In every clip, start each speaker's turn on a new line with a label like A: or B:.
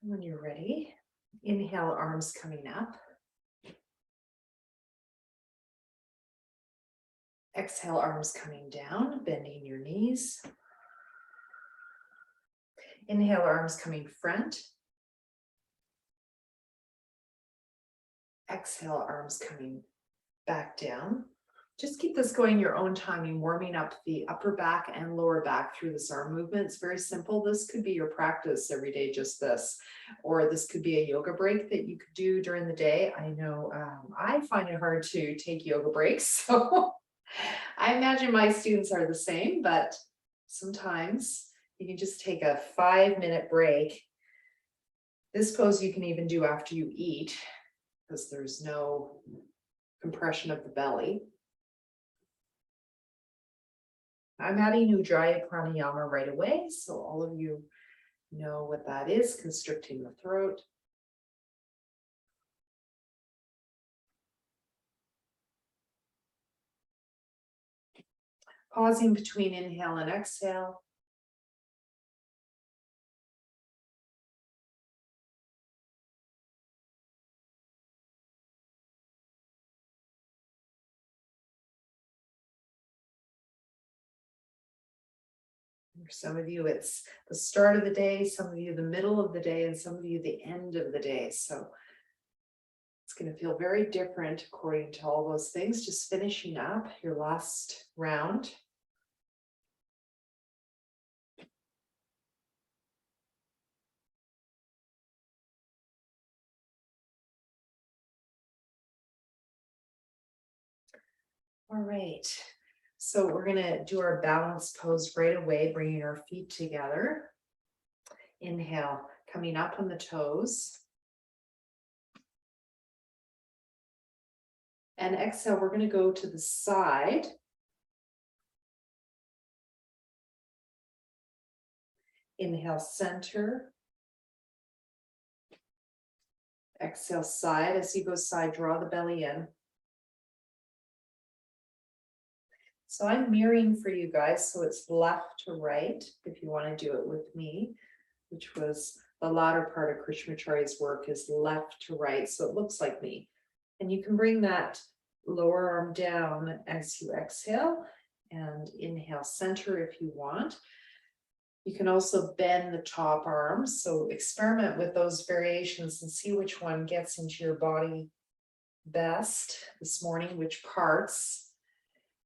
A: When you're ready, inhale, arms coming up. Exhale, arms coming down, bending your knees. Inhale, arms coming front. Exhale, arms coming back down. Just keep this going your own timing, warming up the upper back and lower back through this arm movement. It's very simple. This could be your practice every day, just this, or this could be a yoga break that you could do during the day. I know I find it hard to take yoga breaks, so I imagine my students are the same, but sometimes you can just take a 5-minute break. This pose you can even do after you eat because there's no compression of the belly. I'm adding Ujjayi pranayama right away, so all of you know what that is, constricting the throat. Pausing between inhale and exhale. For some of you, it's the start of the day, some of you the middle of the day, and some of you the end of the day. So it's going to feel very different according to all those things. Just finishing up your last round. All right. So we're going to do our balance pose right away, bringing our feet together. Inhale, coming up on the toes. And exhale, we're going to go to the side. Inhale, center. Exhale, side. As you go side, draw the belly in. So I'm mirroring for you guys, so it's left to right, if you want to do it with me, which was the latter part of Krishnamacharya's work, is left to right, so it looks like me. And you can bring that lower arm down as you exhale, and inhale, center if you want. You can also bend the top arm, so experiment with those variations and see which one gets into your body best this morning, which parts.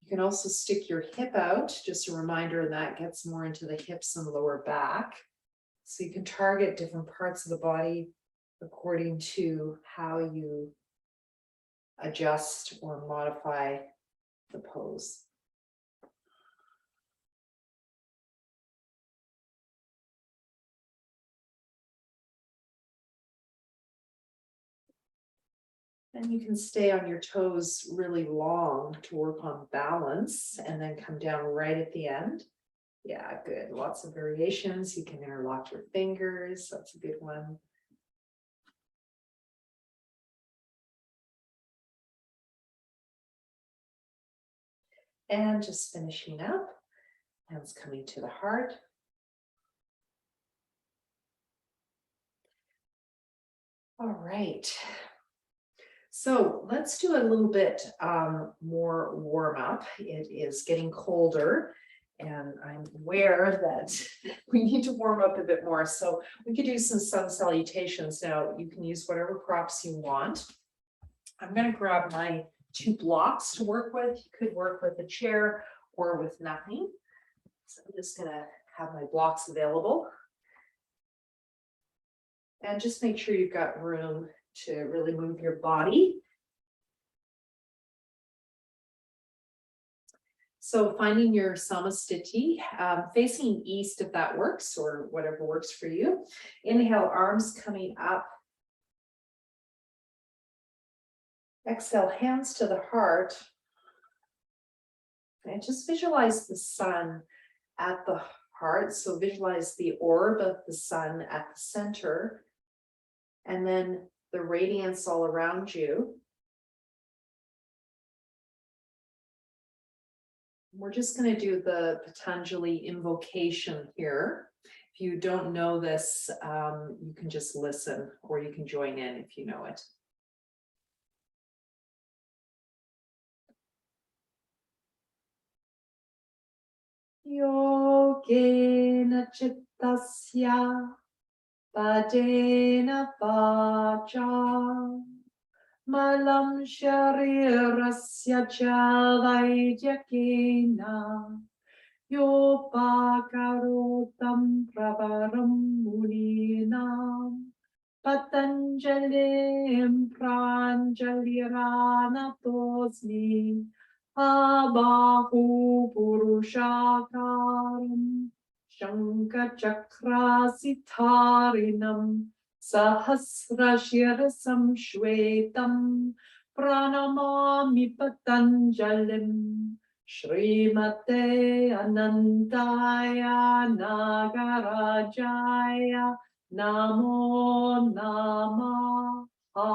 A: You can also stick your hip out, just a reminder that gets more into the hips and lower back. So you can target different parts of the body according to how you adjust or modify the pose. And you can stay on your toes really long to work on balance and then come down right at the end. Yeah, good. Lots of variations. You can interlock your fingers. That's a good one. And just finishing up, hands coming to the heart. All right. So let's do a little bit more warm up. It is getting colder and I'm aware that we need to warm up a bit more. So we could do some sun salutations. Now you can use whatever props you want. I'm going to grab my 2 blocks to work with. You could work with a chair or with nothing. So I'm just going to have my blocks available. And just make sure you've got room to really move your body. So finding your samasthiti, facing east if that works, or whatever works for you. Inhale, arms coming up. Exhale, hands to the heart. And just visualize the sun at the heart. So visualize the orb of the sun at the center. And then the radiance all around you. We're just going to do the Patanjali invocation here. If you don't know this, you can just listen or you can join in if you know it. Yogena chittasya padena vacha malam sharirasya cha vaidyakena yopakarotam pravaram muninam patanjalim pranjaliranatosmi abahu purushakaram shankhachakrasitharinam sahasrashirasam shvetam pranamami patanjalim Srimate Anantaya Nagarajaya Namo Namaha.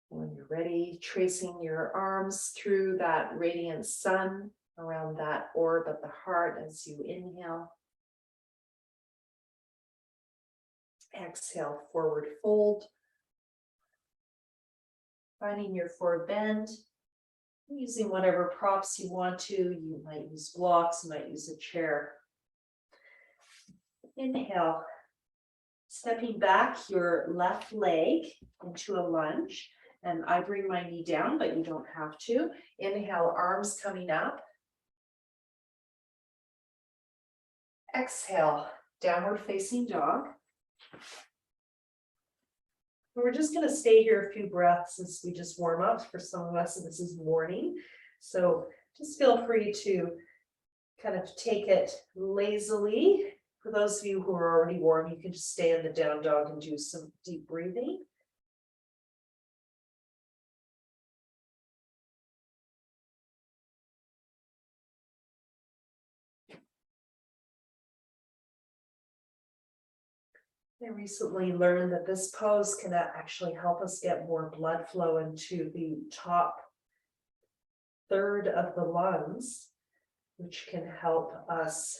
A: When you're ready, tracing your arms through that radiant sun around that orb of the heart as you inhale. Exhale, forward fold. Finding your forward bend, using whatever props you want to. You might use blocks, you might use a chair. Inhale, stepping back your left leg into a lunge, and I bring my knee down, but you don't have to. Inhale, arms coming up. Exhale, downward facing dog. We're just going to stay here a few breaths as we just warm up. For some of us, this is morning. So just feel free to kind of take it lazily. For those of you who are already warm, you can just stay in the down dog and do some deep breathing. I recently learned that this pose can actually help us get more blood flow into the top third of the lungs, which can help us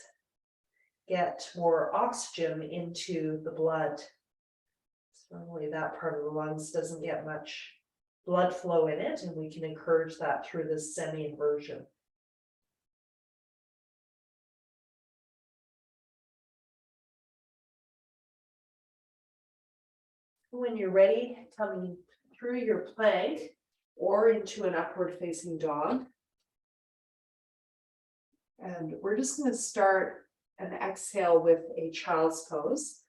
A: get more oxygen into the blood. Normally that part of the lungs doesn't get much blood flow in it, and we can encourage that through this semi-inversion. When you're ready, coming through your plank or into an upward facing dog. And we're just going to start an exhale with a child's pose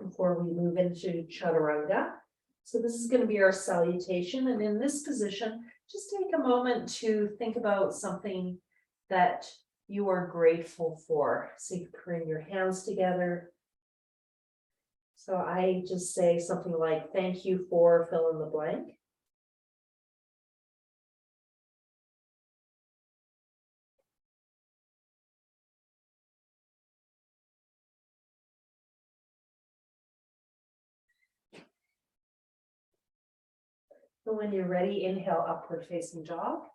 A: before we move into chaturanga. So this is going to be our salutation. And in this position, just take a moment to think about something that you are grateful for. So you can bring your hands together. So I just say something like, thank you for fill in the blank. So when you're ready, inhale, upward facing dog.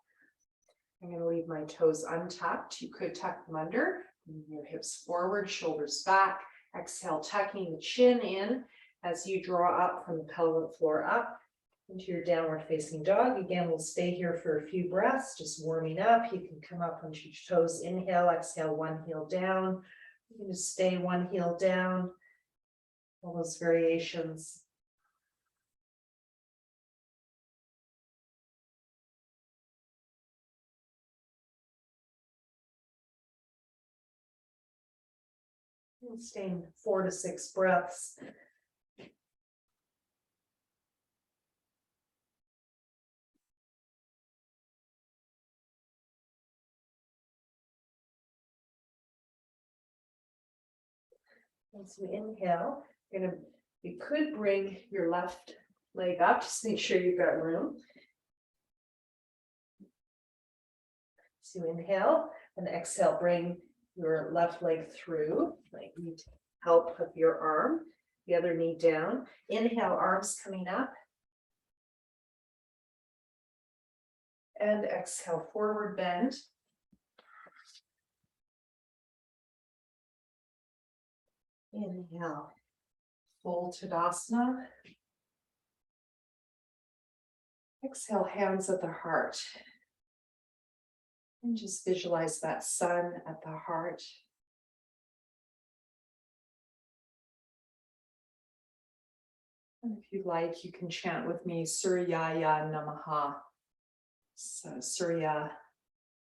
A: I'm going to leave my toes untucked. You could tuck them under, move your hips forward, shoulders back. Exhale, tucking the chin in as you draw up from the pelvic floor up into your downward facing dog. Again, we'll stay here for a few breaths, just warming up. You can come up onto your toes. Inhale, exhale, one heel down. You can just stay one heel down. All those variations. And staying 4 to 6 breaths. As you inhale, you could bring your left leg up, just make sure you've got room. So inhale and exhale, bring your left leg through, like you need help with your arm, the other knee down. Inhale, arms coming up. And exhale, forward bend. Inhale, full Tadasana. Exhale, hands at the heart. And just visualize that sun at the heart. And if you like, you can chant with me, Suryaya Namaha. So Surya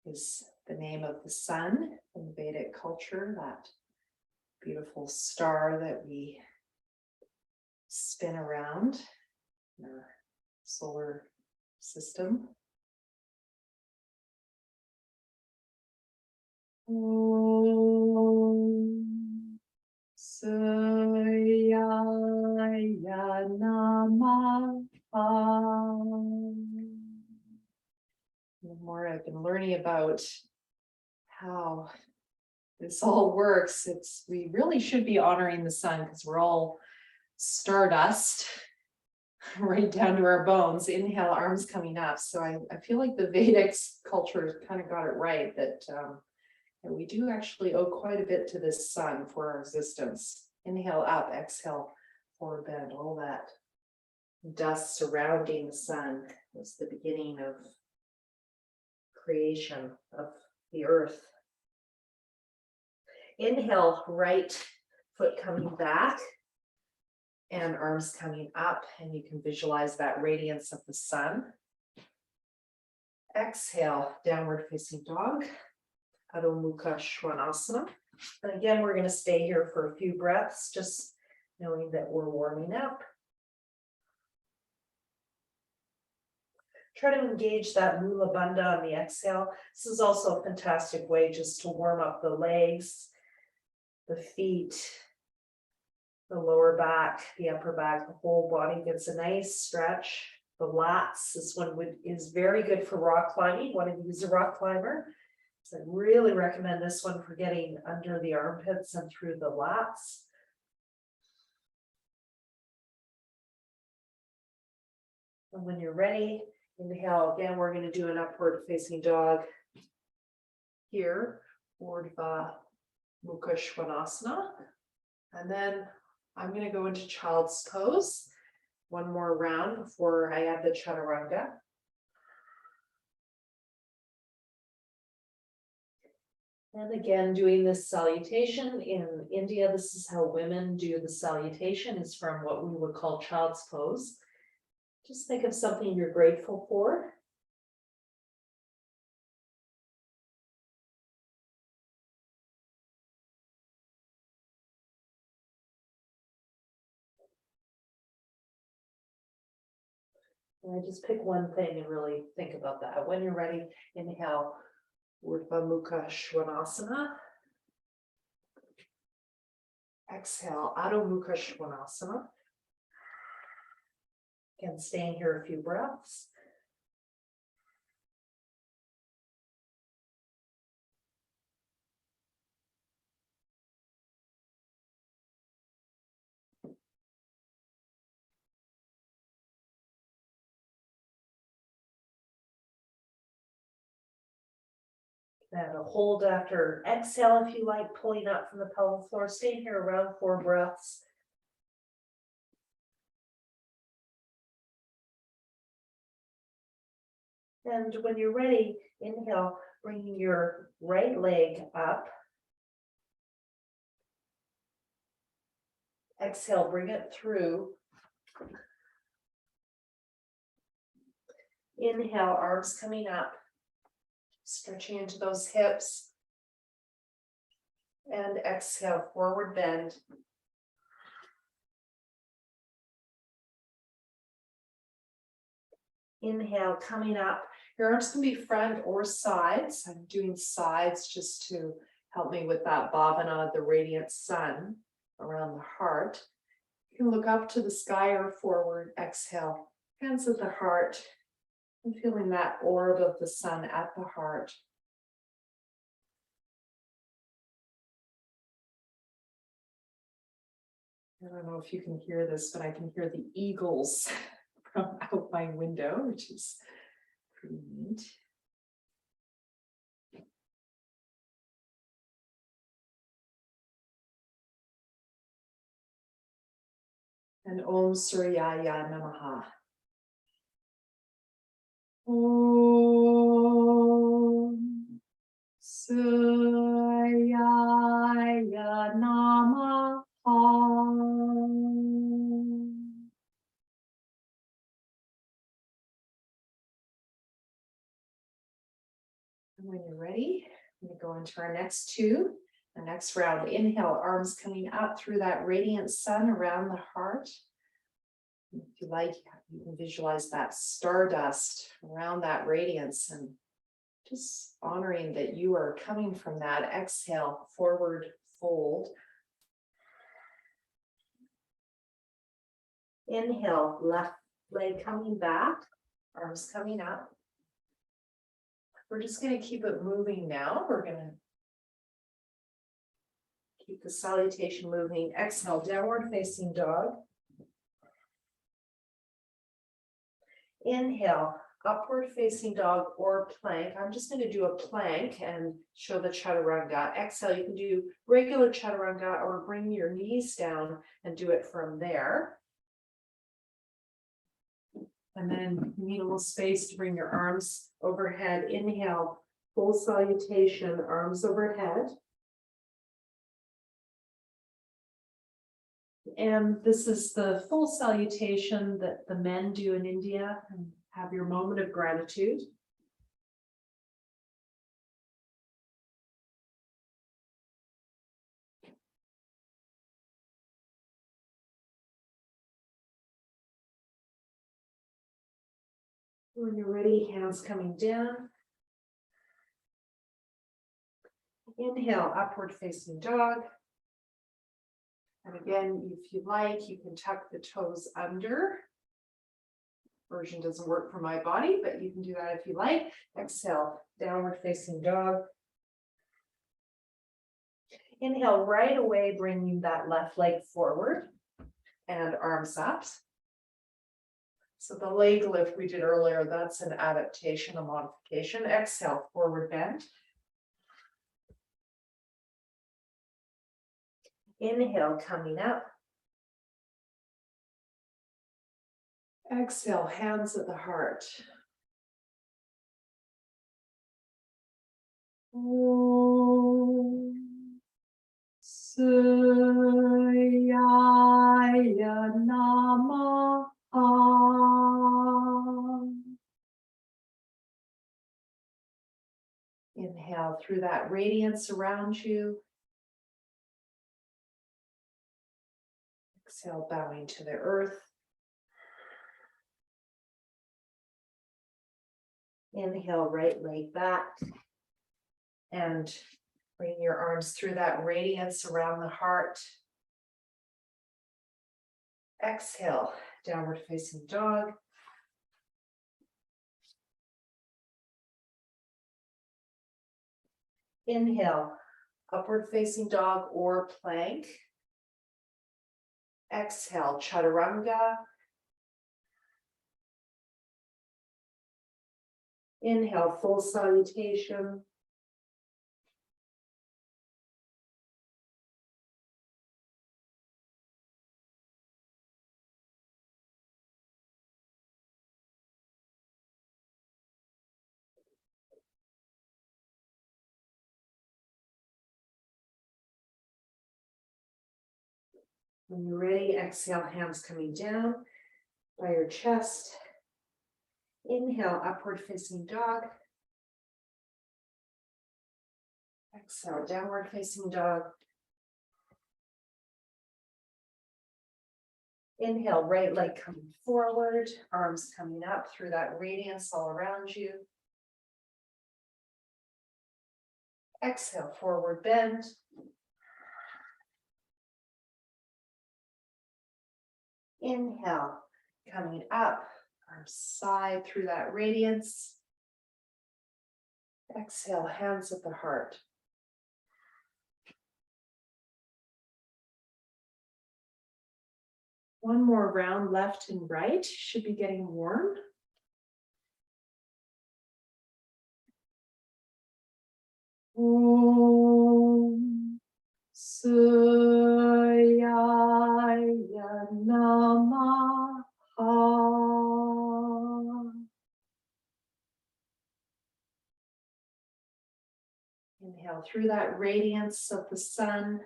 A: is the name of the sun in the Vedic culture, that beautiful star that we spin around in our solar system. Om Suryaya Namaha. The more I've been learning about how this all works, we really should be honoring the sun because we're all stardust right down to our bones. Inhale, arms coming up. So I feel like the Vedic culture kind of got it right, that we do actually owe quite a bit to this sun for our existence. Inhale up, exhale, forward bend. All that dust surrounding the sun was the beginning of creation of the earth. Inhale, right foot coming back and arms coming up, and you can visualize that radiance of the sun. Exhale, downward facing dog, Adho Mukha Svanasana. And again, we're going to stay here for a few breaths, just knowing that we're warming up. Try to engage that Mula Bandha on the exhale. This is also a fantastic way just to warm up the legs, the feet, the lower back, the upper back, the whole body gets a nice stretch. The lats, this one is very good for rock climbing. One of you is a rock climber. So I really recommend this one for getting under the armpits and through the lats. And when you're ready, inhale. Again, we're going to do an upward facing dog here, Urdhva Mukha Svanasana. And then I'm going to go into child's pose. One more round before I add the chaturanga. And again, doing this salutation. In India, this is how women do the salutation, is from what we would call child's pose. Just think of something you're grateful for. And I just pick one thing and really think about that. When you're ready, inhale, Urdhva Mukha Svanasana. Exhale, Adho Mukha Svanasana. Again, staying here a few breaths. And a hold after exhale if you like, pulling up from the pelvic floor. Stay here around 4 breaths. And when you're ready, inhale, bringing your right leg up. Exhale, bring it through. Inhale, arms coming up, stretching into those hips. And exhale, forward bend. Inhale, coming up. Your arms can be front or sides. I'm doing sides just to help me with that bhavana, the radiant sun around the heart. You can look up to the sky or forward. Exhale, hands at the heart. I'm feeling that orb of the sun at the heart. I don't know if you can hear this, but I can hear the eagles from out my window, which is Pretty neat. And Om Suryaya Namaha. Om Suryaya Namaha. And when you're ready, I'm going to go into our next two. The next round, inhale, arms coming up through that radiant sun around the heart. If you like, you can visualize that stardust around that radiance and just honoring that you are coming from that. Exhale, forward fold. Inhale, left leg coming back, arms coming up. We're just going to keep it moving now. We're going to keep the salutation moving. Exhale, downward facing dog. Inhale, upward facing dog or plank. I'm just going to do a plank and show the chaturanga. Exhale, you can do regular chaturanga or bring your knees down and do it from there. And then you need a little space to bring your arms overhead. Inhale, full salutation, arms overhead. And this is the full salutation that the men do in India, and have your moment of gratitude. When you're ready, hands coming down. Inhale, upward facing dog. And again, if you like, you can tuck the toes under. Version doesn't work for my body, but you can do that if you like. Exhale, downward facing dog. Inhale, right away, bringing that left leg forward and arms up. So the leg lift we did earlier, that's an adaptation, a modification. Exhale, forward bend. Inhale, coming up. Exhale, hands at the heart. Om Suryaya Namaha. Inhale through that radiance around you. Exhale, bowing to the earth. Inhale, right leg back. And bring your arms through that radiance around the heart. Exhale, downward facing dog. Inhale, upward facing dog or plank. Exhale, chaturanga. Inhale, full salutation. When you're ready, exhale, hands coming down by your chest. Inhale, upward facing dog. Exhale, downward facing dog. Inhale, right leg coming forward, arms coming up through that radiance all around you. Exhale, forward bend. Inhale, coming up, arms side through that radiance. Exhale, hands at the heart. One more round left and right, should be getting warm. Suyaya Namaha. Inhale through that radiance of the sun.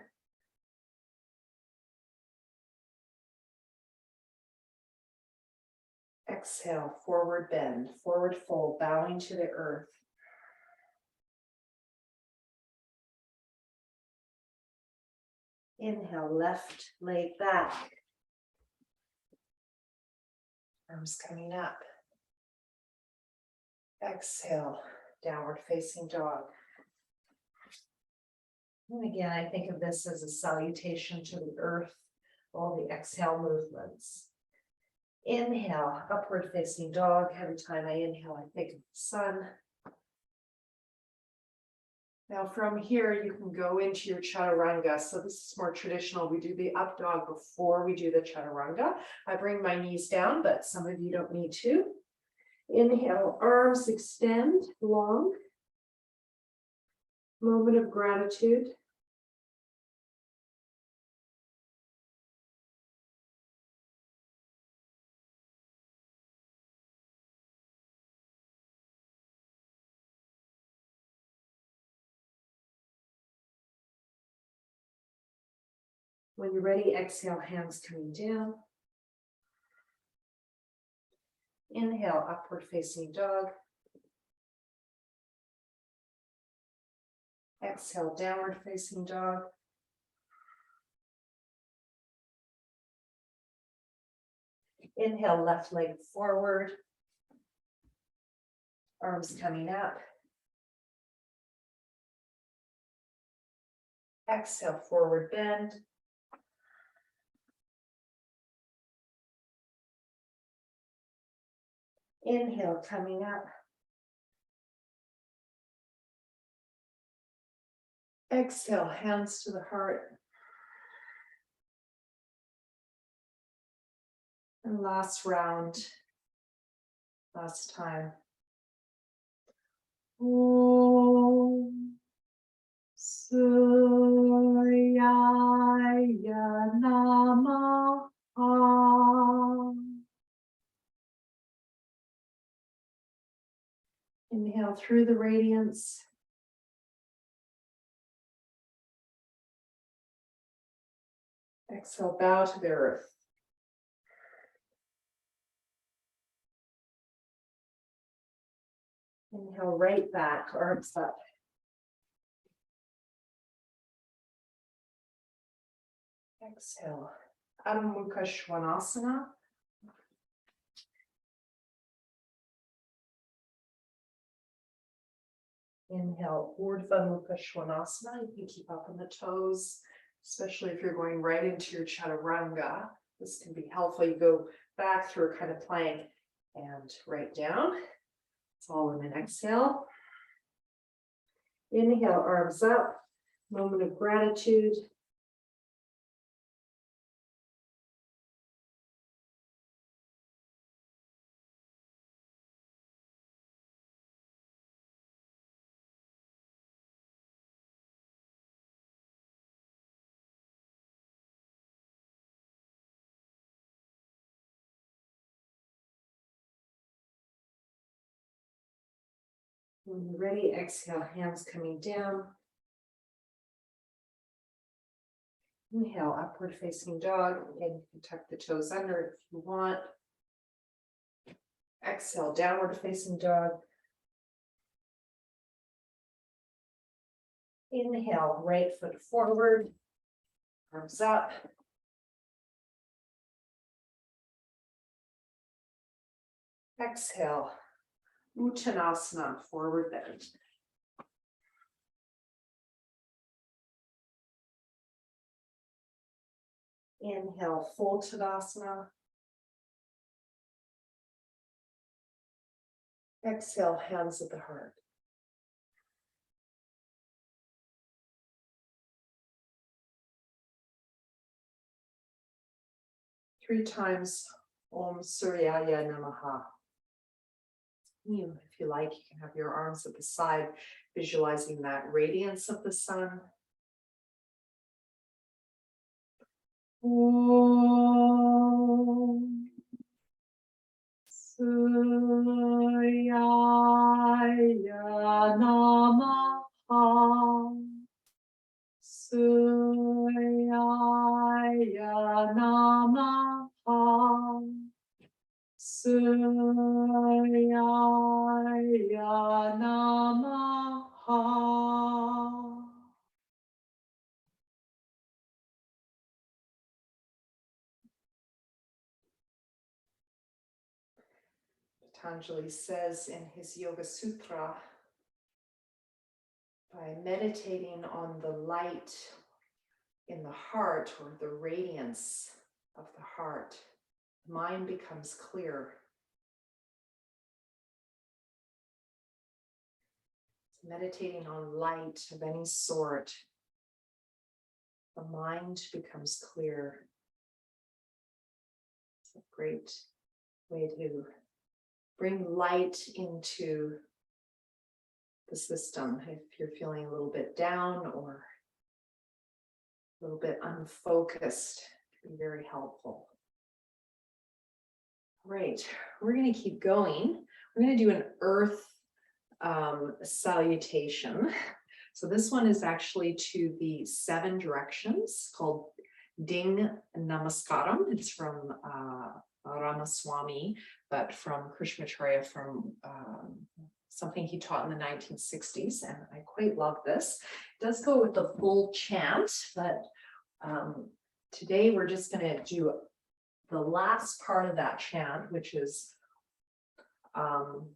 A: Exhale, forward bend, forward fold, bowing to the earth. Inhale, left leg back. Arms coming up. Exhale, downward facing dog. And again, I think of this as a salutation to the earth, all the exhale movements. Inhale, upward facing dog. Every time I inhale, I think of the sun. Now from here, you can go into your chaturanga. So this is more traditional. We do the up dog before we do the chaturanga. I bring my knees down, but some of you don't need to. Inhale, arms extend long. Moment of gratitude. When you're ready, exhale, hands coming down. Inhale, upward facing dog. Exhale, downward facing dog. Inhale, left leg forward. Arms coming up. Exhale, forward bend. Inhale, coming up. Exhale, hands to the heart. And last round, last time. Om Suyaya Namaha. Inhale through the radiance. Exhale, bow to the earth. Inhale, right back, arms up. Exhale, Adho Mukha Svanasana. Inhale, Urdhva Mukha Svanasana. You can keep up on the toes, especially if you're going right into your chaturanga. This can be helpful. You go back through a kind of plank and right down. It's all in an exhale. Inhale, arms up. Moment of gratitude. When you're ready, exhale, hands coming down. Inhale, upward facing dog. Again, you can tuck the toes under if you want. Exhale, downward facing dog. Inhale, right foot forward, arms up. Exhale, Uttanasana, forward bend. Inhale, full Tadasana. Exhale, hands at the heart. Three times Om Suryaya Namaha. If you like, you can have your arms at the side, visualizing that radiance of the sun. Om Surya Namaha. Surya Namaha. Surya Namaha. Patanjali says in his Yoga Sutra, by meditating on the light in the heart, or the radiance of the heart, the mind becomes clear. So meditating on light of any sort, the mind becomes clear. It's a great way to bring light into the system if you're feeling a little bit down or a little bit unfocused. It can be very helpful. Right, we're going to keep going. We're going to do an earth salutation. So this one is actually to the 7 directions, called Ding Namaskaram. It's from Ramaswamy, but from Krishnamacharya, from something he taught in the 1960s, and I quite love this. It does go with the full chant, but today we're just going to do the last part of that chant, which is Om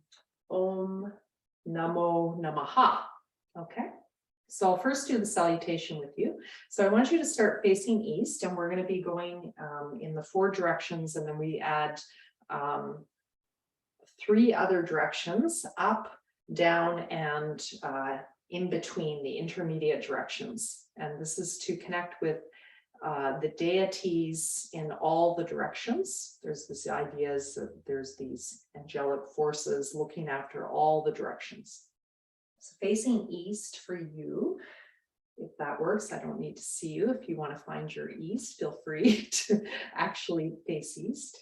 A: Namo Namaha. Okay, so I'll first do the salutation with you. So I want you to start facing east, and we're going to be going in the 4 directions, and then we add 3 other directions: up, down, and in between, the intermediate directions. And this is to connect with the deities in all the directions. There's this ideas that there's these angelic forces looking after all the directions. So facing east for you, if that works. I don't need to see you. If you want to find your east, feel free to actually face east.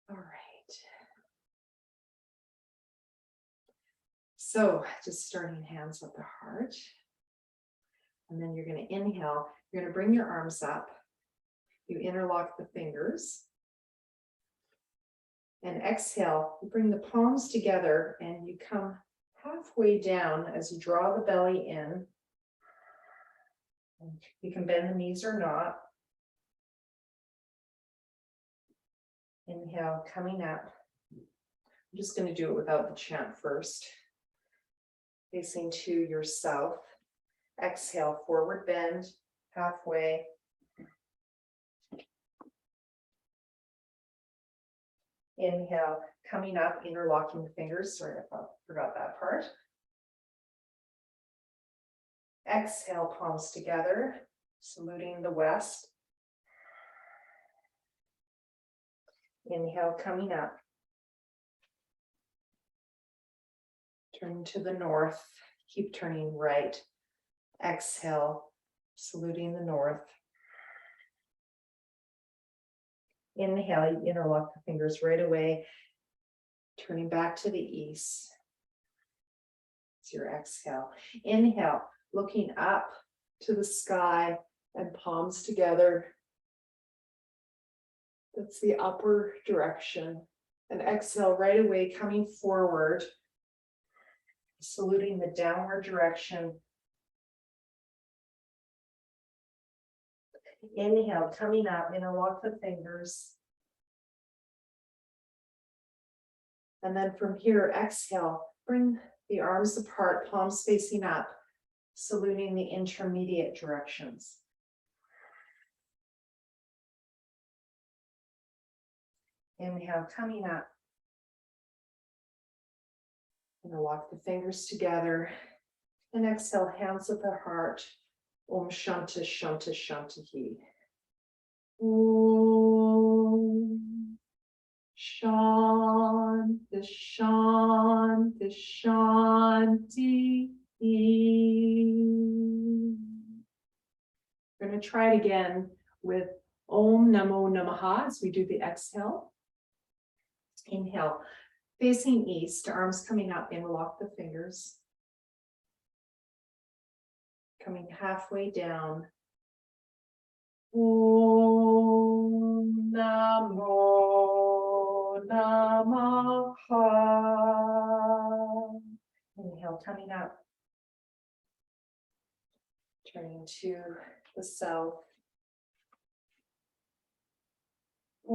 A: All right. So just starting hands at the heart. And then you're going to inhale. You're going to bring your arms up. You interlock the fingers. And exhale, you bring the palms together and you come halfway down as you draw the belly in. You can bend the knees or not. Inhale, coming up. I'm just going to do it without the chant first. Facing to your south. Exhale, forward bend, halfway. Inhale, coming up, interlocking the fingers. Sorry, I forgot that part. Exhale, palms together, saluting the west. Inhale, coming up. Turn to the north, keep turning right. Exhale, saluting the north. Inhale, you interlock the fingers right away, turning back to the east. It's your exhale. Inhale, looking up to the sky and palms together. That's the upper direction. And exhale, right away, coming forward, saluting the downward direction. Inhale, coming up, interlock the fingers. And then from here, exhale, bring the arms apart, palms facing up, saluting the intermediate directions. Inhale, coming up. Interlock the fingers together. And exhale, hands at the heart. Om Shanti Shanti Shanti. Om Shanti Shanti Shanti.
B: to try it again with Om Namo Namaha as we do the exhale. Inhale, facing east, arms coming up, interlock the fingers. Coming halfway down. Om Namo Namaha. Inhale, coming up. Turning to the south. Om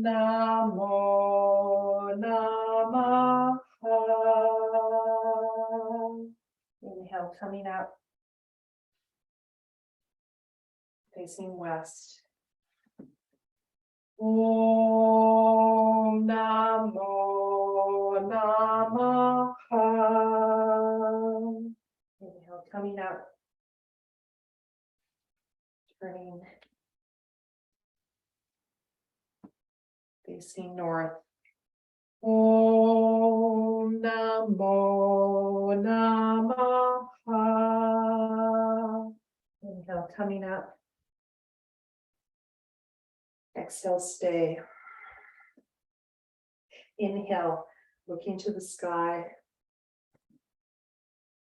B: Namo Namaha. Inhale, coming up. Facing west. Om Namo Namaha. Inhale, coming up. Turning. Facing north. Om Namo Namaha. Inhale, coming up. Exhale, stay. Inhale, looking to the sky.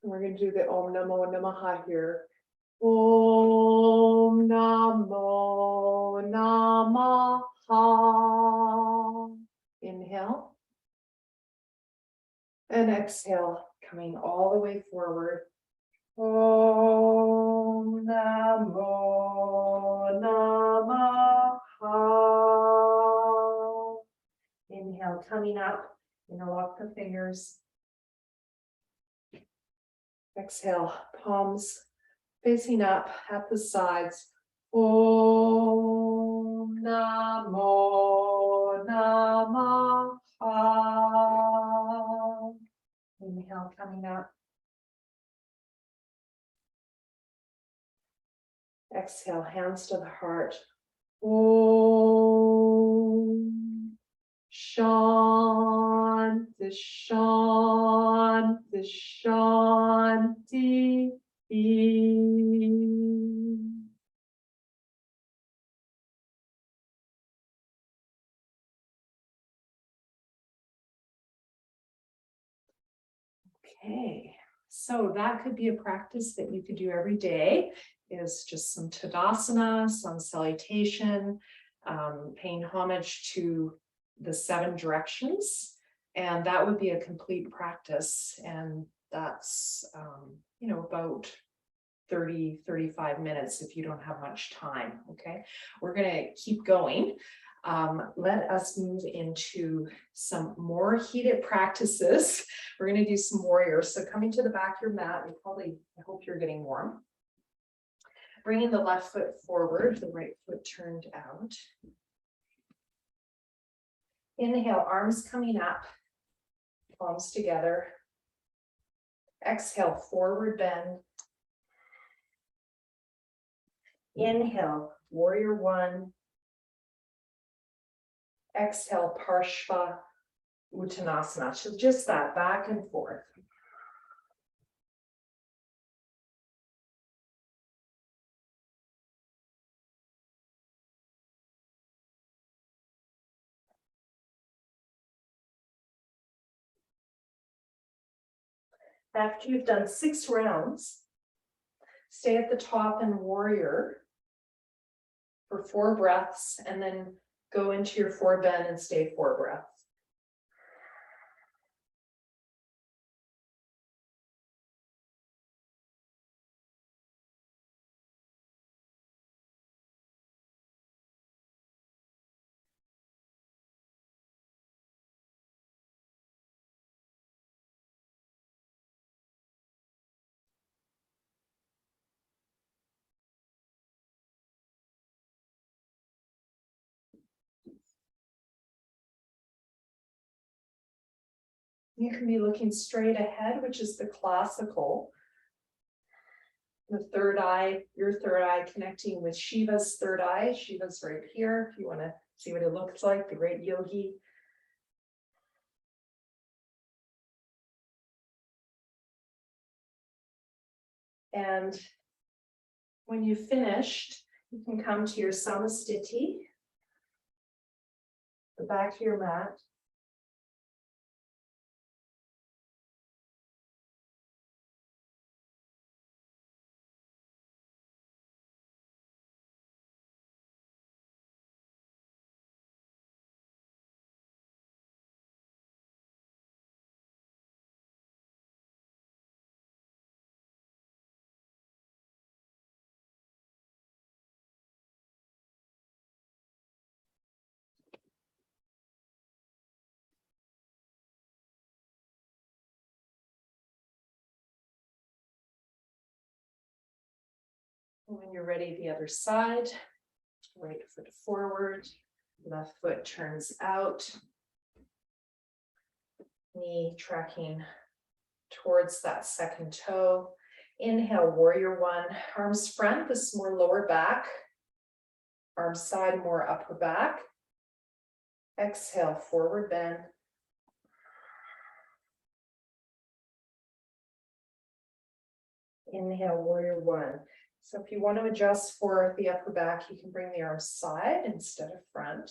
B: We're going to do the Om Namo Namaha here. Om Namo Namaha. Inhale. And exhale, coming all the way forward. Om Namo Namaha. Inhale, coming up, interlock the fingers. Exhale, palms facing up at the sides. Om Namo Namaha. Inhale, coming up. Exhale, hands to the heart. Om Shanti, Shanti, Shanti. Okay, so that could be a practice that you could do every day, is just some Tadasana, some salutation, paying homage to the 7 directions. And that would be a complete practice. And that's, about 30-35 minutes if you don't have much time. Okay, we're going to keep going. Let us move into some more heated practices. We're going to do some warriors. So coming to the back of your mat, I hope you're getting warm. Bringing the left foot forward, the right foot turned out. Inhale, arms coming up, palms together. Exhale, forward bend. Inhale, warrior 1. Exhale, Parshva Uttanasana. So just that, back and forth. After you've done 6 rounds, stay at the top in warrior for 4 breaths, and then go into your 4 bend and stay 4 breaths. You can be looking straight ahead, which is the classical. The third eye, your third eye connecting with Shiva's third eye. Shiva's right here. If you want to see what it looks like, the great yogi. And When you've finished, you can come to your samastiti, the back of your mat. When you're ready, the other side, right foot forward, left foot turns out, knee tracking towards that second toe. Inhale, warrior one, arms front, this is more lower back, arms side, more upper back. Exhale, forward bend. Inhale, warrior one. So if you want to adjust for the upper back, you can bring the arms side instead of front.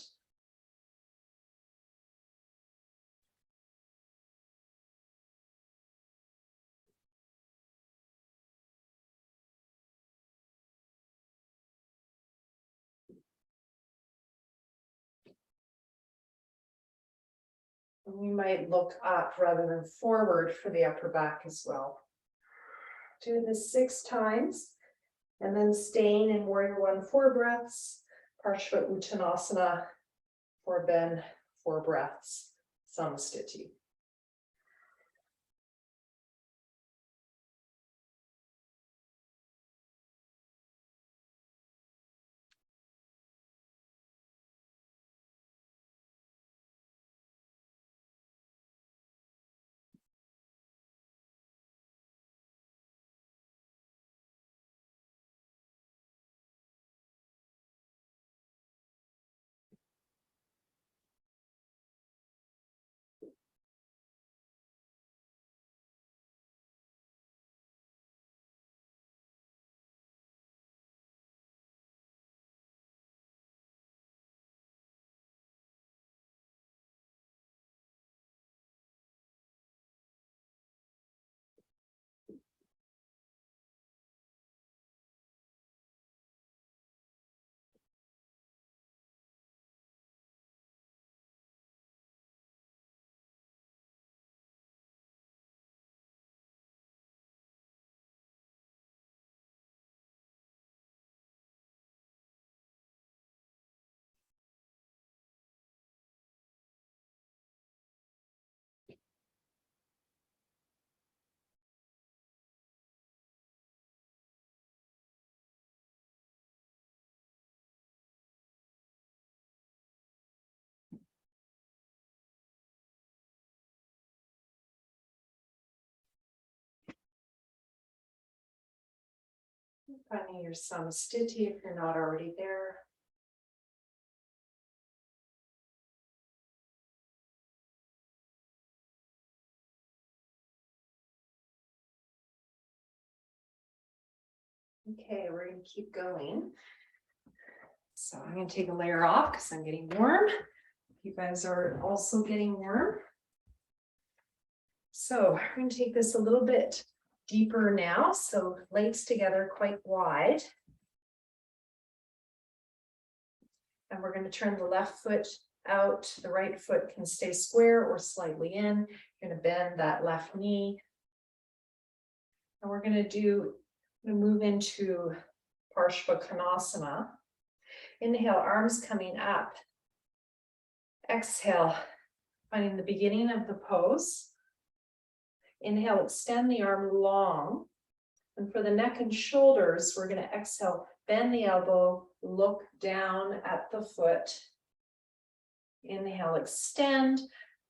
B: And we might look up rather than forward for the upper back as well. Do this 6 times. And then staying in warrior one, 4 breaths. Parshva Uttanasana, 4 bend, 4 breaths. Samastiti. Finding your samastiti if you're not already there. Okay, we're going to keep going. So I'm going to take a layer off because I'm getting warm. You guys are also getting warm. So we're going to take this a little bit deeper now. So legs together quite wide. And we're going to turn the left foot out. The right foot can stay square or slightly in. You're going to bend that left knee. And we're going to move into Parshva Konasana. Inhale, arms coming up. Exhale, finding the beginning of the pose. Inhale, extend the arm long. And for the neck and shoulders, we're going to exhale, bend the elbow, look down at the foot. Inhale, extend.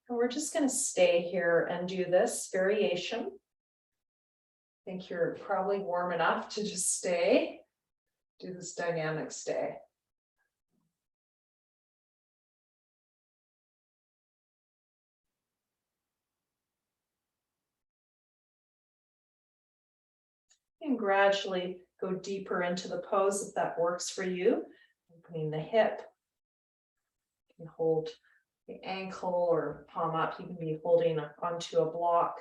B: And we're just going to stay here and do this variation. I think you're probably warm enough to just stay. Do this dynamic stay. And gradually go deeper into the pose if that works for you. Opening the hip. You can hold the ankle or palm up. You can be holding onto a block.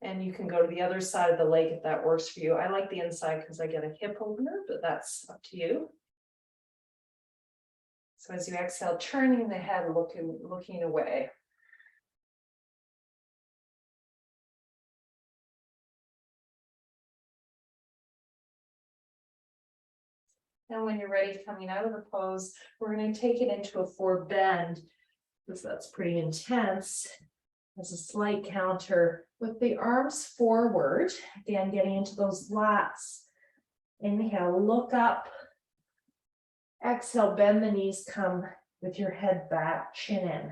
B: And you can go to the other side of the leg if that works for you. I like the inside because I get a hip opener, but that's up to you. So as you exhale, turning the head, looking away. And when you're ready, coming out of the pose, we're going to take it into a forward bend, because that's pretty intense. As a slight counter with the arms forward, again, getting into those lats. Inhale, look up. Exhale, bend the knees, come with your head back, chin in.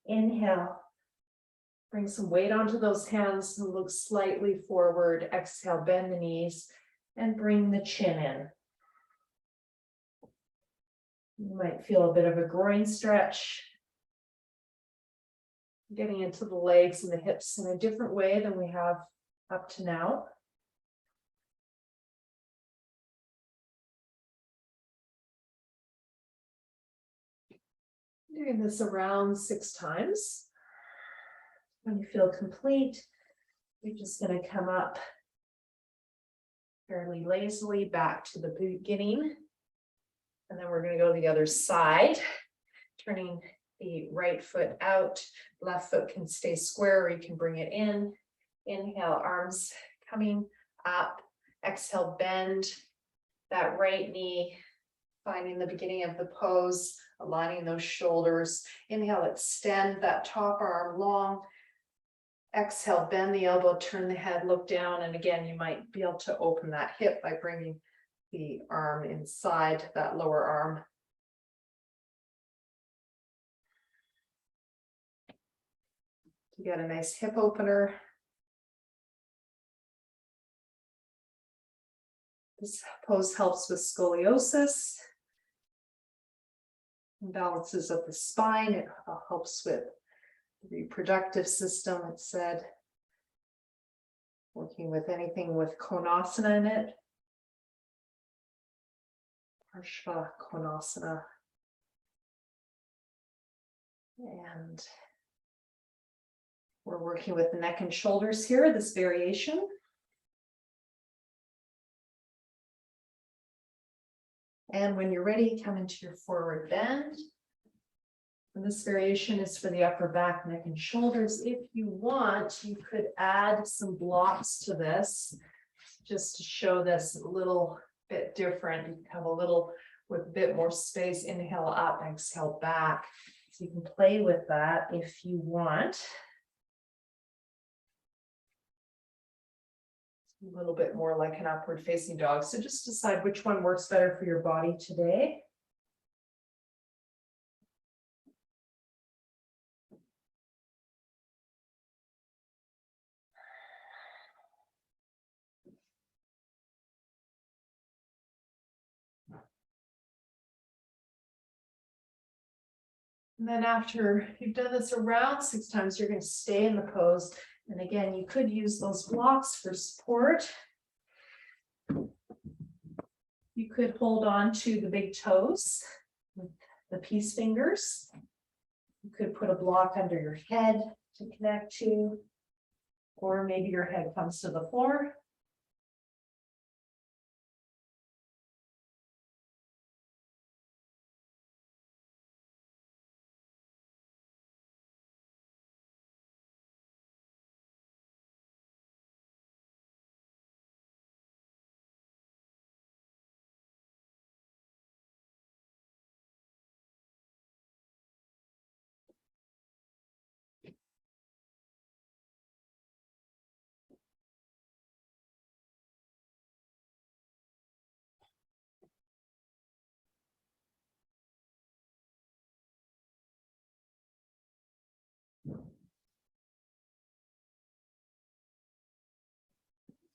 B: Inhale, bring some weight onto those hands and look slightly forward. Exhale, bend the knees and bring the chin in. You might feel a bit of a groin stretch. Getting into the legs and the hips in a different way than we have up to now. Doing this around 6 times. When you feel complete, you're just going to come up fairly lazily back to the beginning. And then we're going to go to the other side, turning the right foot out. Left foot can stay square or you can bring it in. Inhale, arms coming up. Exhale, bend that right knee, finding the beginning of the pose, aligning those shoulders. Inhale, extend that top arm long. Exhale, bend the elbow, turn the head, look down. And again, you might be able to open that hip by bringing the arm inside that lower arm. You get a nice hip opener. This pose helps with scoliosis, imbalances of the spine. It helps with the reproductive system, it said. Working with anything with konasana in it. Parshva konasana. And we're working with the neck and shoulders here, this variation. And when you're ready, come into your forward bend. And this variation is for the upper back, neck, and shoulders. If you want, you could add some blocks to this, just to show this a little bit different. You can have a little with a bit more space. Inhale up, exhale back. So you can play with that if you want. A little bit more like an upward facing dog. So just decide which one works better for your body today. And then after you've done this around 6 times, you're going to stay in the pose. And again, you could use those blocks for support. You could hold on to the big toes with the peace fingers. You could put a block under your head to connect to, or maybe your head comes to the floor.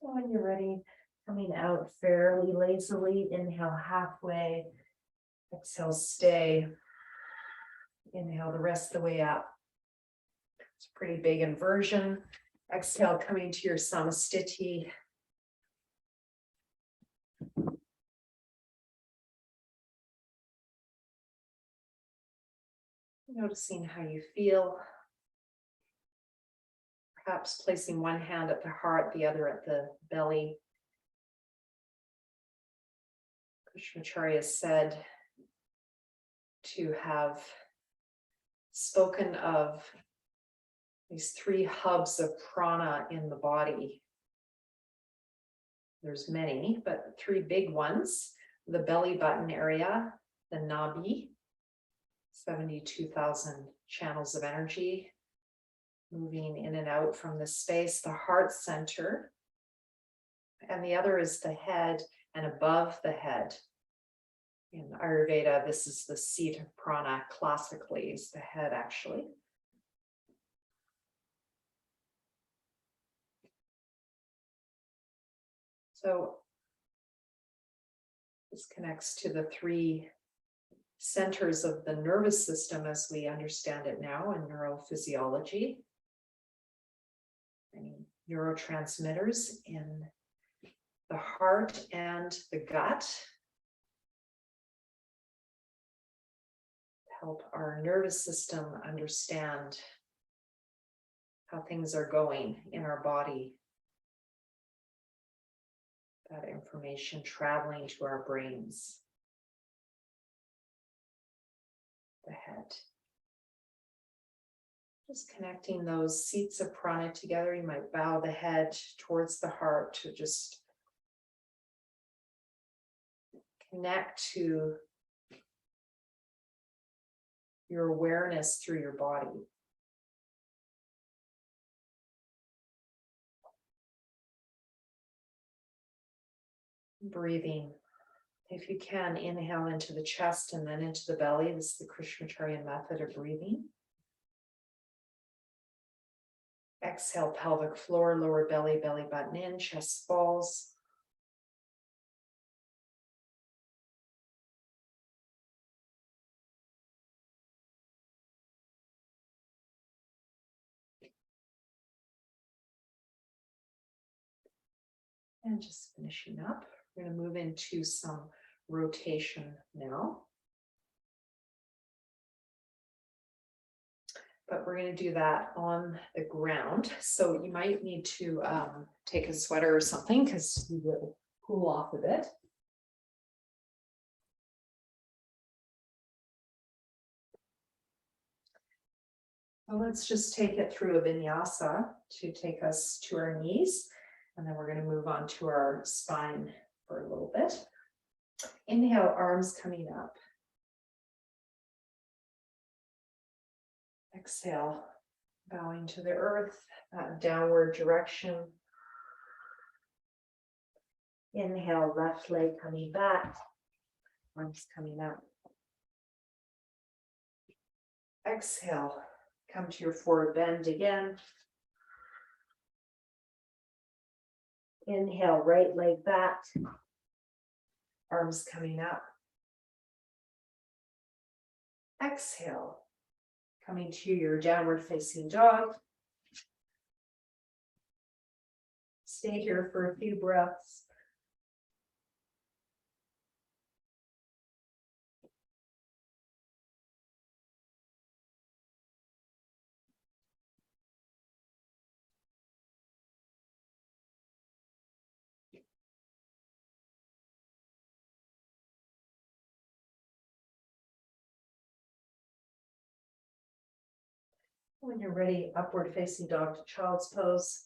B: When you're ready, coming out fairly lazily, inhale halfway, exhale, stay. Inhale the rest of the way up. It's a pretty big inversion. Exhale, coming to your samasthiti. Noticing how you feel. Perhaps placing one hand at the heart, the other at the belly. Krishnamacharya said to have spoken of these three hubs of prana in the body. There's many, but three big ones: the belly button area, the nabi, 72,000 channels of energy moving in and out from the space, the heart center, and the other is the head, and above the head. In Ayurveda, this is the seat of prana, classically, is the head actually. So this connects to the three centers of the nervous system as we understand it now in neurophysiology. And neurotransmitters in the heart and the gut help our nervous system understand how things are going in our body. That information traveling to our brains. The head. Just connecting those seats of prana together. You might bow the head towards the heart to just connect to your awareness through your body. Breathing. If you can, inhale into the chest and then into the belly. This is the Krishnamacharya method of breathing. Exhale, pelvic floor, lower belly, belly button in, chest falls. And just finishing up. We're going to move into some rotation now. But we're going to do that on the ground. So you might need to take a sweater or something because you will cool off a bit. So let's just take it through a vinyasa to take us to our knees. And then we're going to move on to our spine for a little bit. Inhale, arms coming up. Exhale, bowing to the earth, downward direction. Inhale, left leg coming back, arms coming up. Exhale, come to your forward bend again. Inhale, right leg back, arms coming up. Exhale, coming to your downward facing dog. Stay here for a few breaths. When you're ready, upward facing dog to child's pose.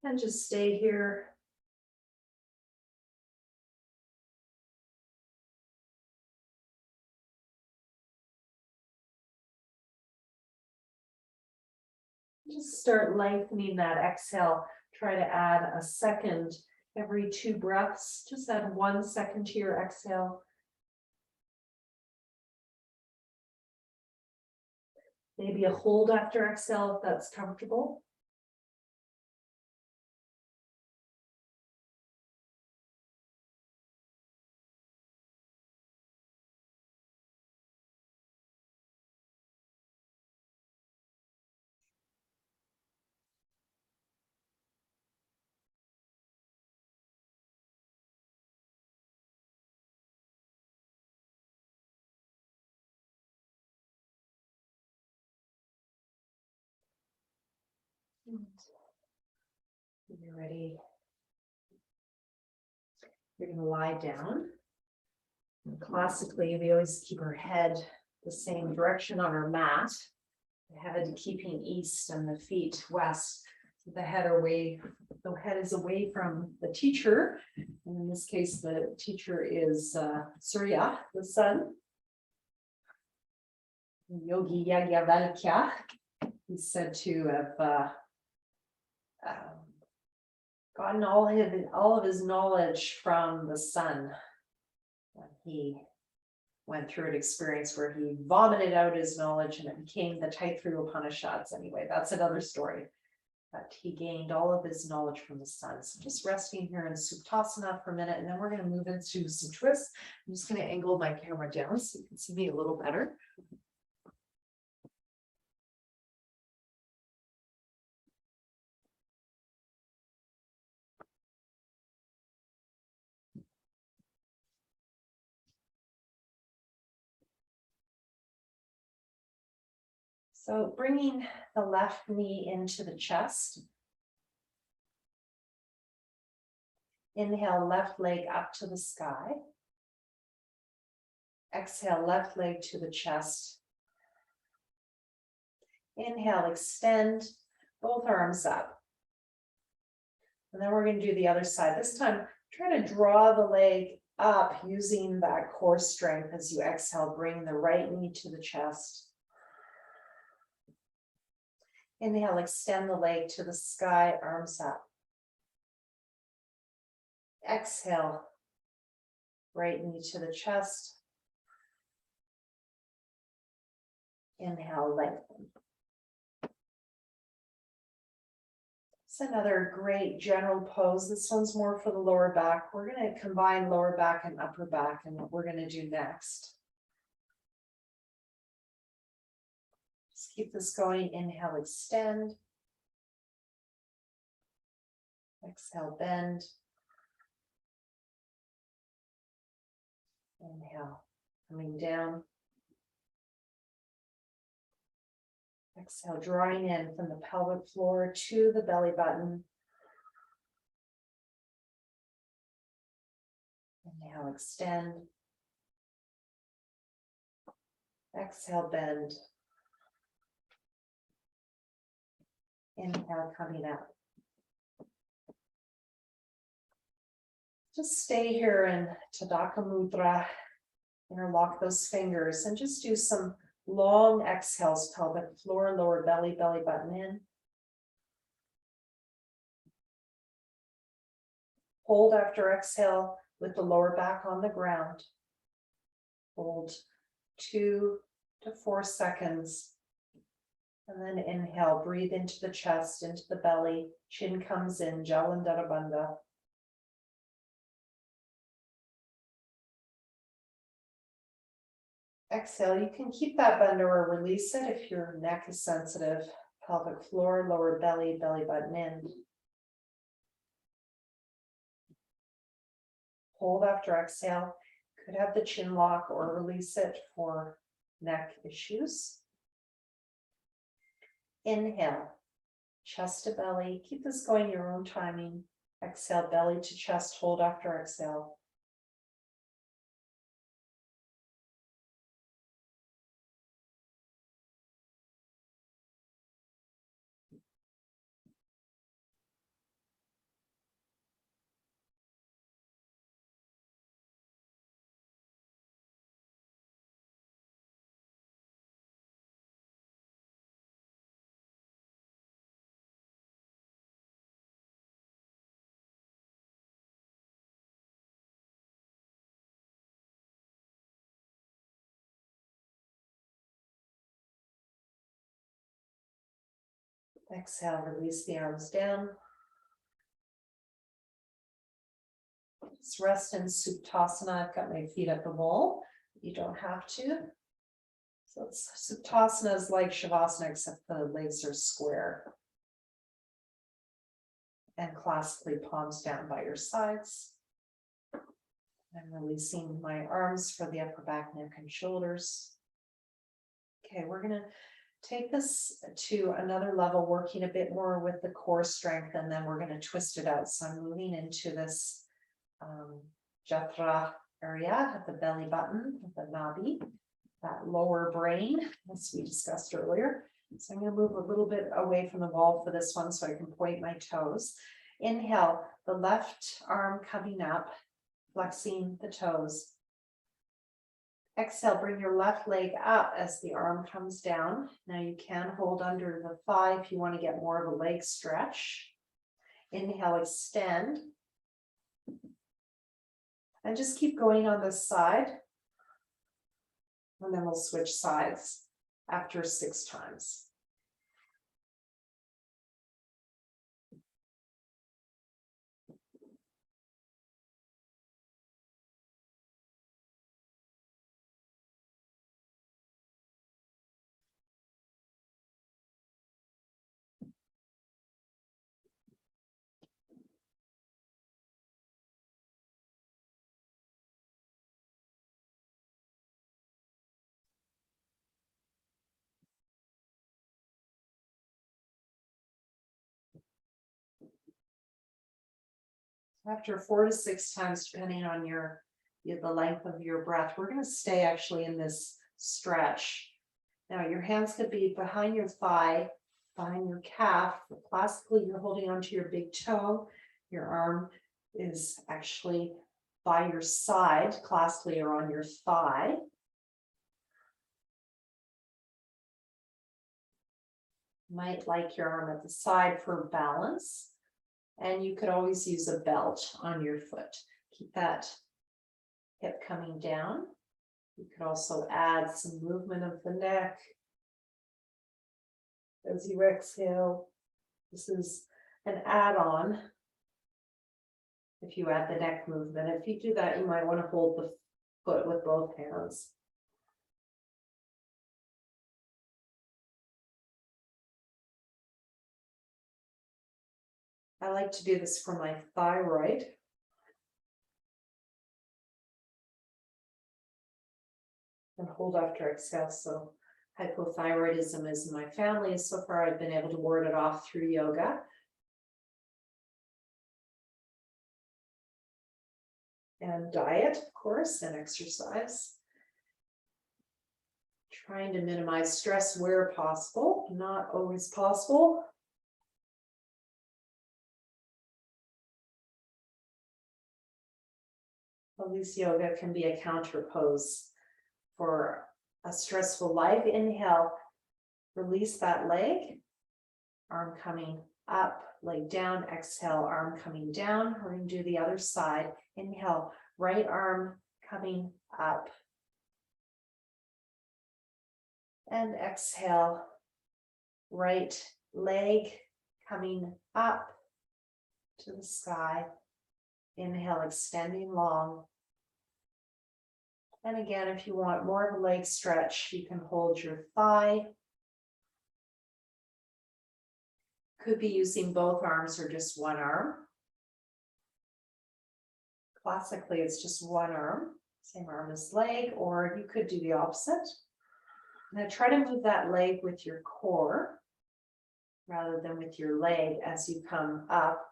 B: And just stay here. Just start lengthening that exhale. Try to add a second every 2 breaths. Just add 1 second to your exhale. Maybe a hold after exhale if that's comfortable. When you're ready, you're going to lie down. And classically, we always keep our head the same direction on our mat. The head keeping east and the feet west. The head is away from the teacher. And in this case, the teacher is Surya, the sun. Yogi Yagyavalkya, he's said to have gotten all of his knowledge from the sun. When he went through an experience where he vomited out his knowledge and it became the Taittiriya Upanishads. Anyway, that's another story. But he gained all of his knowledge from the sun. So just resting here in Suptasana for a minute, and then we're going to move into some twists. I'm just going to angle my camera down so you can see me a little better. So bringing the left knee into the chest. Inhale, left leg up to the sky. Exhale, left leg to the chest. Inhale, extend both arms up. And then we're going to do the other side. This time, try to draw the leg up using that core strength as you exhale. Bring the right knee to the chest. Inhale, extend the leg to the sky, arms up. Exhale, right knee to the chest. Inhale, lengthen. It's another great general pose. This one's more for the lower back. We're going to combine lower back and upper back and what we're going to do next. Just keep this going. Inhale, extend. Exhale, bend. Inhale, coming down. Exhale, drawing in from the pelvic floor to the belly button. Inhale, extend. Exhale, bend. Inhale, coming up. Just stay here in Tadaka Mudra. Interlock those fingers and just do some long exhales, pelvic floor, lower belly, belly button in. Hold after exhale with the lower back on the ground. Hold 2 to 4 seconds. And then inhale, breathe into the chest, into the belly. Chin comes in, Jalandhara Bandha. Exhale, you can keep that bandha or release it if your neck is sensitive. Pelvic floor, lower belly, belly button in. Hold after exhale. Could have the chin lock or release it for neck issues. Inhale, chest to belly. Keep this going your own timing. Exhale, belly to chest. Hold after exhale. Exhale, release the arms down. Just rest in Suptasana. I've got my feet at the wall. You don't have to. So Suptasana is like Shavasana, except the legs are square. And classically, palms down by your sides. I'm releasing my arms for the upper back, neck, and shoulders. Okay, we're going to take this to another level, working a bit more with the core strength, and then we're going to twist it out. So I'm moving into this jatra area at the belly button, the nabi, that lower brain, as we discussed earlier. So I'm going to move a little bit away from the wall for this one so I can point my toes. Inhale, the left arm coming up, flexing the toes. Exhale, bring your left leg up as the arm comes down. Now you can hold under the thigh if you want to get more of a leg stretch. Inhale, extend. And just keep going on this side. And then we'll switch sides after 6 times. After 4 to 6 times, depending on the length of your breath, we're going to stay actually in this stretch. Now your hands could be behind your thigh, behind your calf. Classically, you're holding onto your big toe. Your arm is actually by your side, classically, or on your thigh. Might like your arm at the side for balance. And you could always use a belt on your foot. Keep that hip coming down. You could also add some movement of the neck as you exhale. This is an add-on. If you add the neck movement, if you do that, you might want to hold the foot with both hands. I like to do this for my thyroid. And hold after exhale. So hypothyroidism is in my family. So far, I've been able to ward it off through yoga. And diet, of course, and exercise. Trying to minimize stress where possible, not always possible. At least yoga can be a counter pose for a stressful life. Inhale, release that leg, arm coming up, leg down. Exhale, arm coming down. We're going to do the other side. Inhale, right arm coming up. And exhale, right leg coming up to the sky. Inhale, extending long. And again, if you want more of a leg stretch, you can hold your thigh. Could be using both arms or just one arm. Classically, it's just one arm, same arm as leg, or you could do the opposite. Now try to move that leg with your core rather than with your leg as you come up.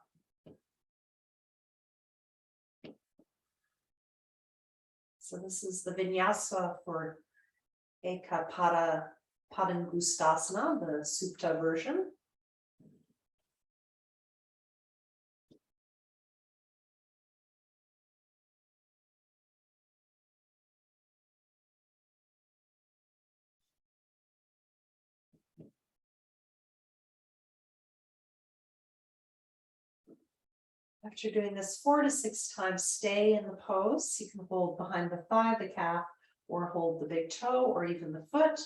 B: So this is the vinyasa for Ekapada Padangustasana, the Supta version. After doing this 4 to 6 times, stay in the pose. You can hold behind the thigh, the calf, or hold the big toe, or even the foot.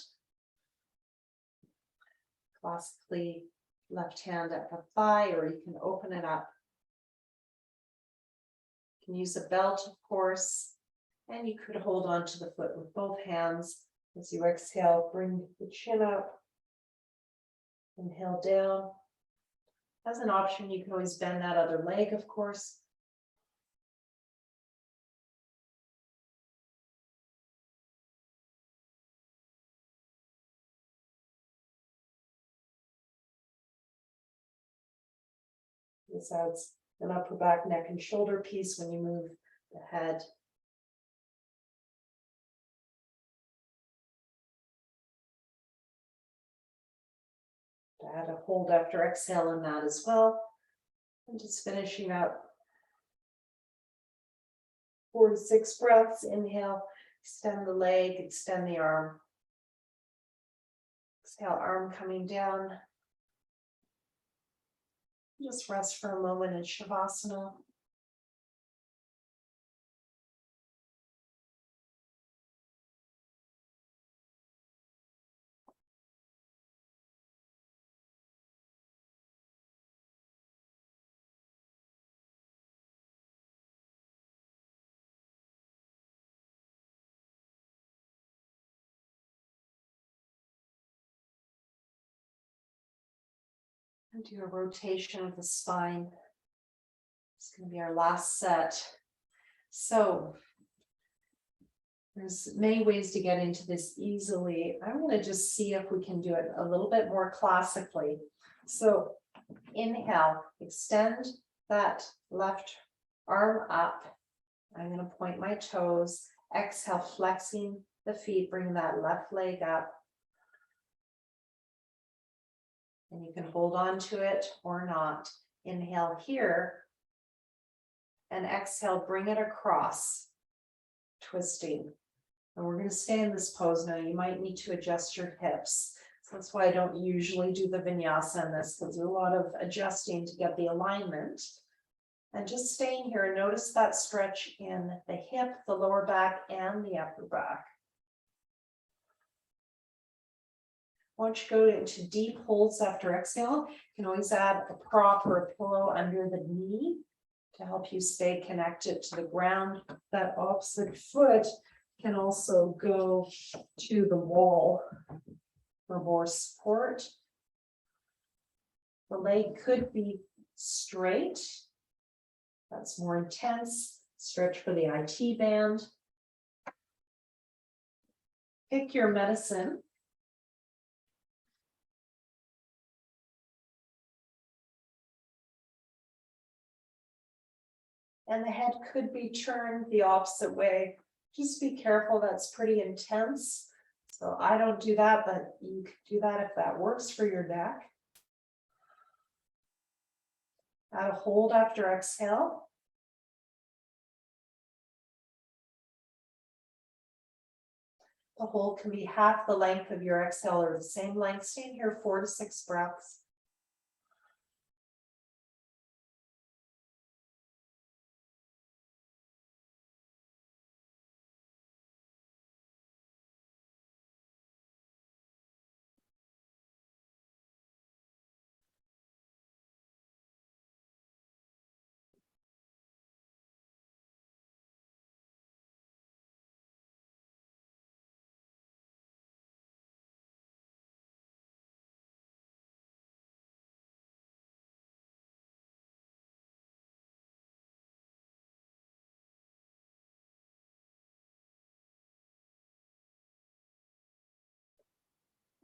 B: Classically, left hand at the thigh, or you can open it up. You can use a belt, of course, and you could hold on to the foot with both hands. As you exhale, bring the chin up. Inhale down. As an option, you can always bend that other leg, of course. This adds an upper back, neck, and shoulder piece when you move the head. Add a hold after exhale in that as well. And just finishing up. 4 to 6 breaths. Inhale, extend the leg, extend the arm. Exhale, arm coming down. Just rest for a moment in Shavasana. And do a rotation of the spine. It's going to be our last set. So there's many ways to get into this easily. I'm going to just see if we can do it a little bit more classically. So inhale, extend that left arm up. I'm going to point my toes. Exhale, flexing the feet, bring that left leg up. And you can hold on to it or not. Inhale here. And exhale, bring it across. Twisting. And we're going to stay in this pose now. You might need to adjust your hips. So that's why I don't usually do the vinyasa in this, because there's a lot of adjusting to get the alignment. And just staying here, notice that stretch in the hip, the lower back, and the upper back. Once you go into deep holds after exhale, you can always add a prop or a pillow under the knee to help you stay connected to the ground. That opposite foot can also go to the wall for more support. The leg could be straight. That's more intense. Stretch for the IT band. Pick your medicine. And the head could be turned the opposite way. Just be careful, that's pretty intense. So I don't do that, but you could do that if that works for your neck. Add a hold after exhale. The hold can be half the length of your exhale or the same length. Stay here 4 to 6 breaths.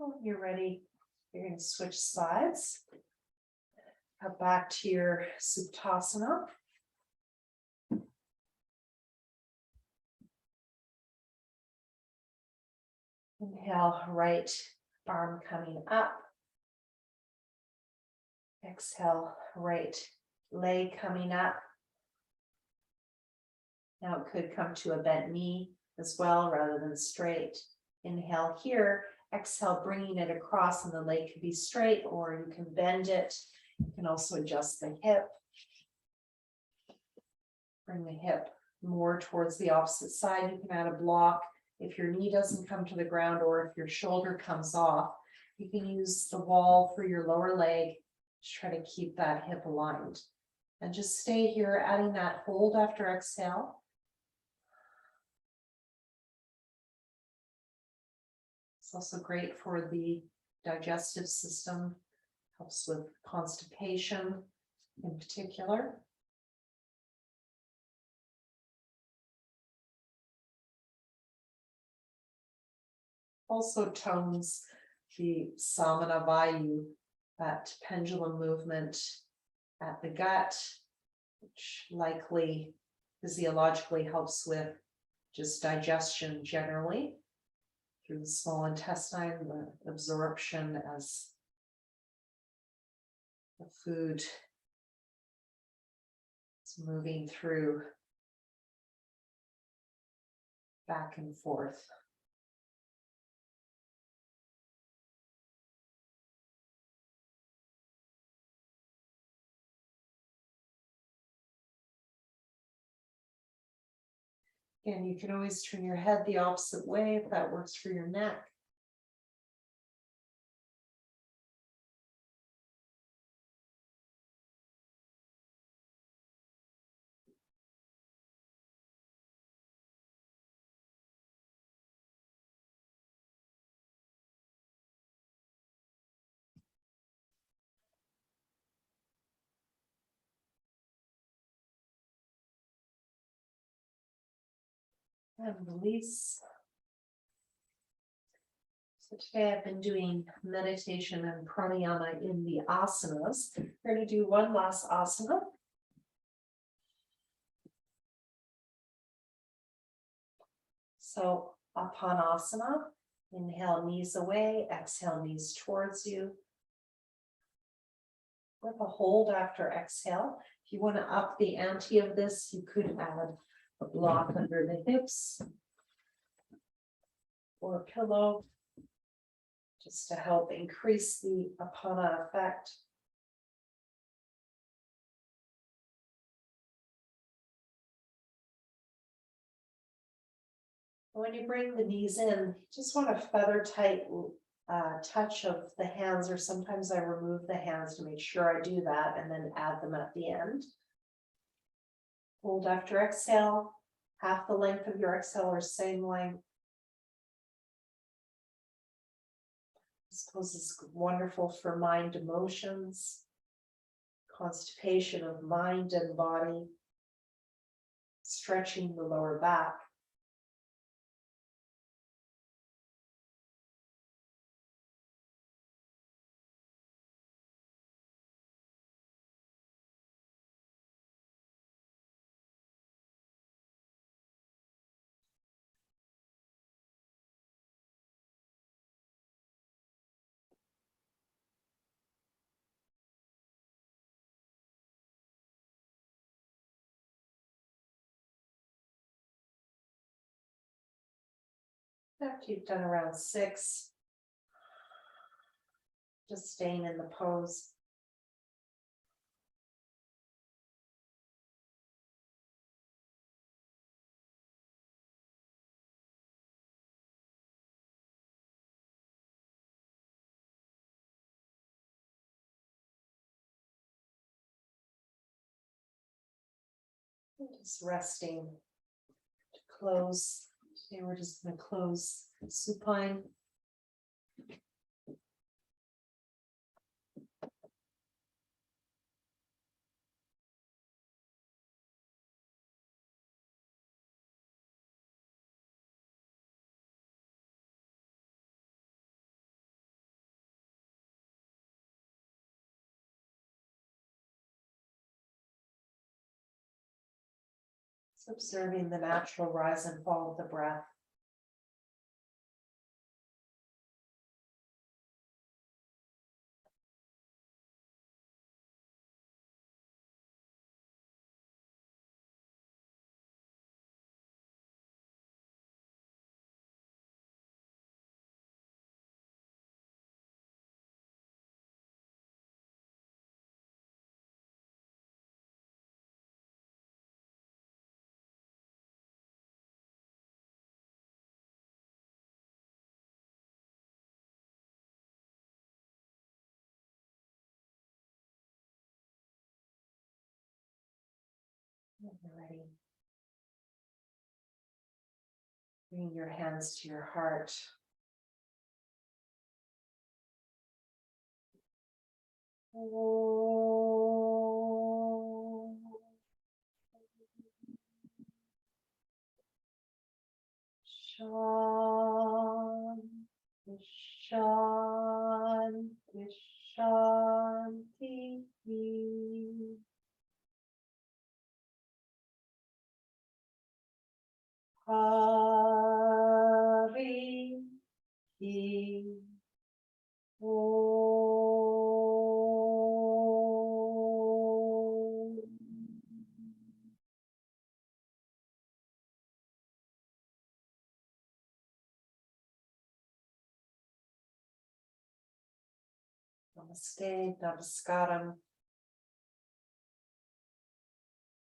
B: When you're ready, you're going to switch sides. Come back to your Suptasana. Inhale, right arm coming up. Exhale, right leg coming up. Now it could come to a bent knee as well, rather than straight. Inhale here. Exhale, bringing it across, and the leg could be straight, or you can bend it. You can also adjust the hip. Bring the hip more towards the opposite side. You can add a block if your knee doesn't come to the ground, or if your shoulder comes off. You can use the wall for your lower leg to try to keep that hip aligned. And just stay here, adding that hold after exhale. It's also great for the digestive system, helps with constipation in particular. Also tones the samana vayu, that pendulum movement at the gut, which likely physiologically helps with just digestion generally through the small intestine, the absorption as the food is moving through back and forth. And you can always turn your head the opposite way if that works for your neck. And release. So today I've been doing meditation and pranayama in the asanas. We're going to do one last asana. So āsana, inhale knees away, exhale knees towards you. With a hold after exhale. If you want to up the ante of this, you could add a block under the hips or a pillow just to help increase the apana effect. When you bring the knees in, you just want a feather tight touch of the hands, or sometimes I remove the hands to make sure I do that and then add them at the end. Hold after exhale, half the length of your exhale or same length. This pose is wonderful for mind emotions, constipation of mind and body, stretching the lower back. After you've done around 6, just staying in the pose. And just resting to close. Today we're just going to close supine. Just observing the natural rise and fall of the breath. When you're ready, bring your hands to your heart. Om. Shanti, Shanti, Shanti.
C: Namaste, namaskaram.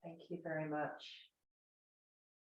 C: Thank you very much.